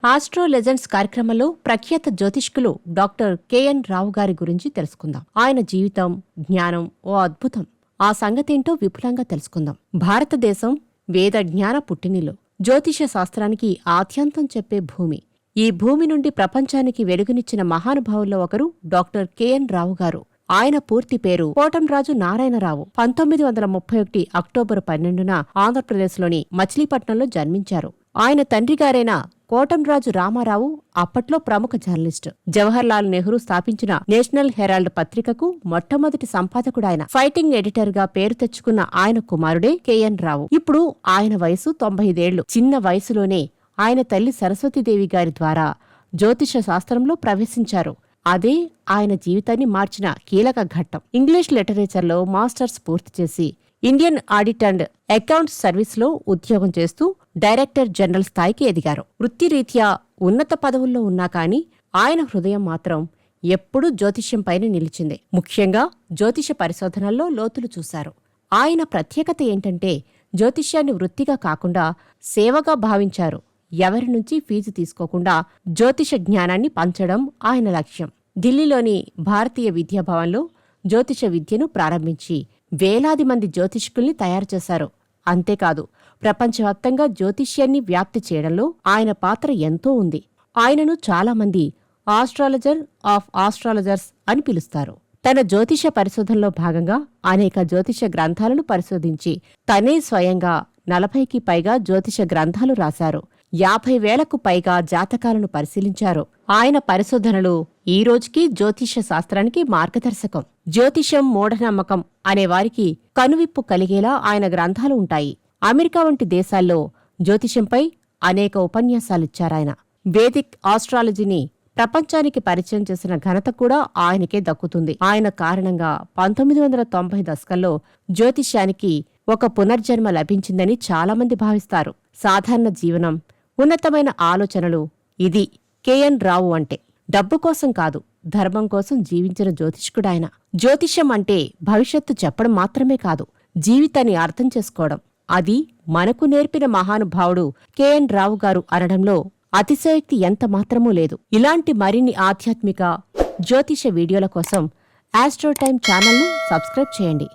Astro legends కార్యక్రమంలో ప్రఖ్యాత జ్యోతిష్కులు doctor KN రావు గారి గురించి తెలుసుకుందాం. ఆయన జీవితం, జ్ఞానం ఓ అద్భుతం. ఆ సంగతేంటో విపులంగా తెలుసుకుందాం. భారతదేశం వేద జ్ఞాన పుట్టినిల్లు, జ్యోతిష శాస్త్రానికి ఆద్యంతం చెప్పే భూమి. ఈ భూమి నుండి ప్రపంచానికి వెలుగునిచ్చిన మహానుభావుల్లో ఒకరు డాక్టర్ కెఎన్ రావు గారు. ఆయన పూర్తి పేరు కోటంరాజు నారాయణరావు. 1931 అక్టోబరు 12న ఆంధ్రప్రదేశ్లోని మచిలీపట్నంలో జన్మించారు. ఆయన తండ్రిగారైన కోటంరాజు రామారావు అప్పట్లో ప్రముఖ జర్నలిస్టు. జవహర్లాల్ నెహ్రూ స్థాపించిన నేషనల్ హెరాల్డ్ పత్రికకు మొట్టమొదటి సంపాదకుడాయన. ఫైటింగ్ ఎడిటర్ గా పేరు తెచ్చుకున్న ఆయన కుమారుడే కెఎన్ రావు. ఇప్పుడు ఆయన వయసు 95 ఏళ్లు. చిన్న వయసులోనే ఆయన తల్లి సరస్వతీదేవి గారి ద్వారా జ్యోతిష శాస్త్రంలో ప్రవేశించారు. అదే ఆయన జీవితాన్ని మార్చిన కీలక ఘట్టం. ఇంగ్లీష్ లిటరేచర్లో మాస్టర్స్ పూర్తి చేసి ఇండియన్ ఆడిట్ అండ్ అకౌంట్స్ సర్వీస్లో ఉద్యోగం చేస్తూ డైరెక్టర్ జనరల్ స్థాయికి ఎదిగారు. వృత్తిరీత్యా ఉన్నత పదవుల్లో ఉన్నా కాని ఆయన హృదయం మాత్రం ఎప్పుడూ జ్యోతిష్యంపైన నిలిచింది. ముఖ్యంగా జ్యోతిష పరిశోధనల్లో లోతులు చూశారు. ఆయన ప్రత్యేకత ఏంటంటే జ్యోతిష్యాన్ని వృత్తిగా కాకుండా సేవగా భావించారు. ఎవరి నుంచి ఫీజు తీసుకోకుండా జ్యోతిష జ్ఞానాన్ని పంచడం ఆయన లక్ష్యం. ఢిల్లీలోని భారతీయ విద్యాభవన్లో జ్యోతిష విద్యను ప్రారంభించి వేలాది మంది జ్యోతిష్కుల్ని తయారుచేశారు. అంతేకాదు, ప్రపంచవ్యాప్తంగా జ్యోతిష్యాన్ని వ్యాప్తి చేయడంలో ఆయన పాత్ర ఎంతో ఉంది. ఆయనను చాలామంది ఆస్ట్రాలజర్ ఆఫ్ ఆస్ట్రాలజర్స్ అని పిలుస్తారు. తన జ్యోతిష పరిశోధనలో భాగంగా అనేక జ్యోతిష గ్రంథాలను పరిశోధించి తనే స్వయంగా 40కి పైగా జ్యోతిష గ్రంథాలు రాశారు. 50,000కు పైగా జాతకాలను పరిశీలించారు. ఆయన పరిశోధనలు ఈ రోజుకీ జ్యోతిష శాస్త్రానికి మార్గదర్శకం. జ్యోతిషం మూఢనమ్మకం అనేవారికి కనువిప్పు కలిగేలా ఆయన గ్రంథాలు ఉంటాయి. అమెరికా వంటి దేశాల్లో జ్యోతిషంపై అనేక ఉపన్యాసాలిచ్చారాయన. వేదిక్ ఆస్ట్రాలజీని ప్రపంచానికి పరిచయం చేసిన ఘనత కూడా ఆయనకే దక్కుతుంది. ఆయన కారణంగా 1990 దశకంలో జ్యోతిష్యానికి ఒక పునర్జన్మ లభించిందని చాలామంది భావిస్తారు. సాధారణ జీవనం, ఉన్నతమైన ఆలోచనలు, ఇది కెఎన్ రావు అంటే. డబ్బు కోసం కాదు, ధర్మం కోసం జీవించిన జ్యోతిష్కుడాయన. జ్యోతిష్యం అంటే భవిష్యత్తు చెప్పడం మాత్రమే కాదు, జీవితాన్ని అర్థం చేసుకోవడం. అది మనకు నేర్పిన మహానుభావుడు కెఎన్ రావు గారు అనడంలో అతిశయోక్తి ఎంత మాత్రమూ లేదు. ఇలాంటి మరిన్ని ఆధ్యాత్మిక జ్యోతిష వీడియోల కోసం ఆస్ట్రో టైమ్ ఛానల్ను సబ్స్క్రైబ్ చేయండి.